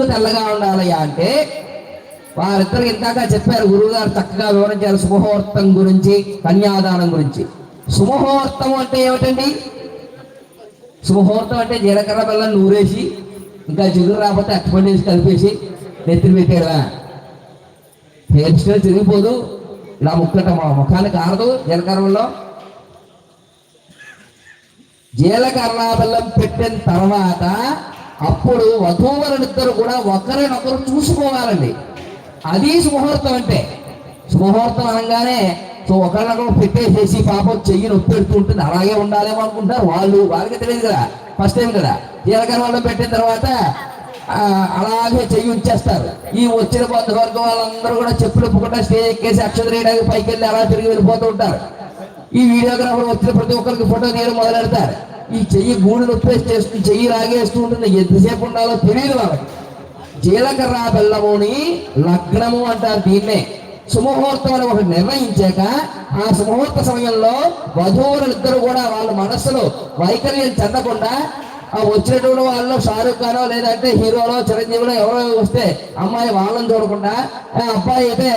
ఎందుకు తెల్లగా ఉండాలయ్యా అంటే వారిద్దరికి ఇందాక చెప్పారు, గురువు గారు చక్కగా వివరించారు శుభముహూర్తం గురించి, కన్యాదానం గురించి. శుభముహూర్తం అంటే ఏమిటండి? శుభముహూర్తం అంటే జీలకర్ర బెల్లం నూరేసి ఇంకా జిగురు రాకపోతే అట్టుపండి వేసి కలిపేసి నెత్తిని పెట్టాడా? హెయిర్ స్టైల్ తిరిగిపోదు, ఇలా ముక్కట మా ముఖానికి ఆరదు. జీలకర్రలో జీలకర్ర బెల్లం పెట్టిన తర్వాత అప్పుడు వధూవరులిద్దరు కూడా ఒకరినొకరు చూసుకోవాలండి. అది శుభముహూర్తం అంటే. శుభముహూర్తం అనగానే ఒకరినొకరు పెట్టేసేసి పాపం చెయ్యి నొప్పి పెడుతూ ఉంటుంది, అలాగే ఉండాలేమో అనుకుంటారు వాళ్ళకి తెలియదు కదా, ఫస్ట్ టైం కదా. జీలకర్ర బెల్లం పెట్టిన తర్వాత అలాగే చెయ్యి ఉంచేస్తారు. ఈ వచ్చిన బంధువర్గం వాళ్ళందరూ కూడా చెప్పులు ఒప్పుకుంటా స్టేజ్ ఎక్కేసి అక్షత రేయడానికి పైకి వెళ్ళి అలా తిరిగి వెళ్ళిపోతూ ఉంటారు. ఈ వీడియోగ్రాఫర్ వచ్చిన ప్రతి ఒక్కరికి ఫోటో తీయడం మొదలెడతారు. ఈ చెయ్యి గూడు నొప్పేస్తూ చెయ్యి లాగేస్తూ ఉంటుంది, ఎంతసేపు ఉండాలో తెలియదు వాళ్ళకి. జీలకర్ర బెల్లముని లగ్నము అంటారు దీన్నే. శుభముహూర్తం అని ఒకటి నిర్ణయించాక ఆ శుభముహూర్త సమయంలో వధూవరులిద్దరూ కూడా వాళ్ళ మనస్సులో వైకల్యం చెందకుండా వచ్చినటువంటి వాళ్ళు షారూక్ ఖానో లేదంటే హీరోలో చిరంజీవిలో ఎవరో వస్తే అమ్మాయి వాళ్ళని చూడకుండా, అబ్బాయి అయితే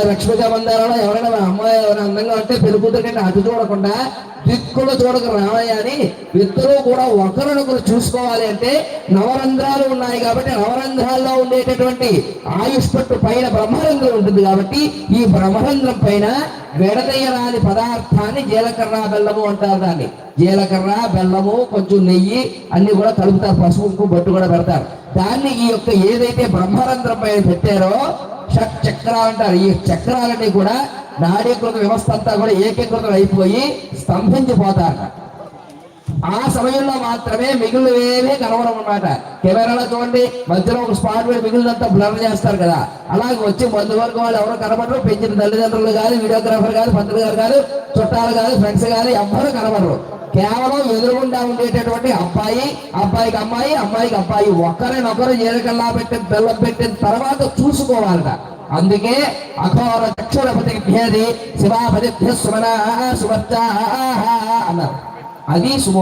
లక్ష్మీగా మందారలో ఎవరైనా అమ్మాయి ఎవరైనా అందంగా ఉంటే పెళ్లి కూతురు కంటే అటు చూడకుండా దిక్కులు చూడక రావయ్య అని ఇద్దరూ కూడా ఒకరినొకరు చూసుకోవాలి. అంటే నవరంధ్రాలు ఉన్నాయి కాబట్టి నవరంధ్రాల్లో ఉండేటటువంటి ఆయుష్ పట్టు పైన బ్రహ్మరంధ్రం ఉంటుంది కాబట్టి ఈ బ్రహ్మరంధ్రం పైన విడదీయరాని పదార్థాన్ని జీలకర్ర బెల్లము అంటారు. దాన్ని జీలకర్ర బెల్లము కొంచెం నెయ్యి అన్ని కూడా కలుపుతారు, పసుపు బొట్టు కూడా పెడతారు. దాన్ని ఈ యొక్క ఏదైతే బ్రహ్మరంధ్రం పైన పెట్టారో షట్ చక్రాలు అంటారు. ఈ చక్రాలన్నీ కూడా నాడీకృత వ్యవస్థ అంతా కూడా ఏకీకృతం అయిపోయి స్తంభించిపోతారట. ఆ సమయంలో మాత్రమే మిగిలినవేమీ కనబడమన్నమాట. కెమెరాలో చూడండి, మధ్యలో ఒక స్పాట్ మీద మిగిలినంతా బ్లర్ చేస్తారు కదా, అలాగే వచ్చి బంధువర్గం వాళ్ళు ఎవరో కనబడరు. పెంచిన తల్లిదండ్రులు కాదు, వీడియోగ్రాఫర్ కాదు, పంతులు గారు కాదు, చుట్టాలు కాదు, ఫ్రెండ్స్ కాదు, ఎవ్వరూ కనబడరు. కేవలం ఎదురుగుండా ఉండేటటువంటి అబ్బాయికి అమ్మాయి, అమ్మాయికి అబ్బాయి ఒకరినొకరు జీలకర్ర పెట్టిన బెల్లం పెట్టిన తర్వాత చూసుకోవాలట. అందుకే అఘోర చక్షురపతి భేది శివాపతి సుమనా సుమర్చా అన్నారు. అది శుభ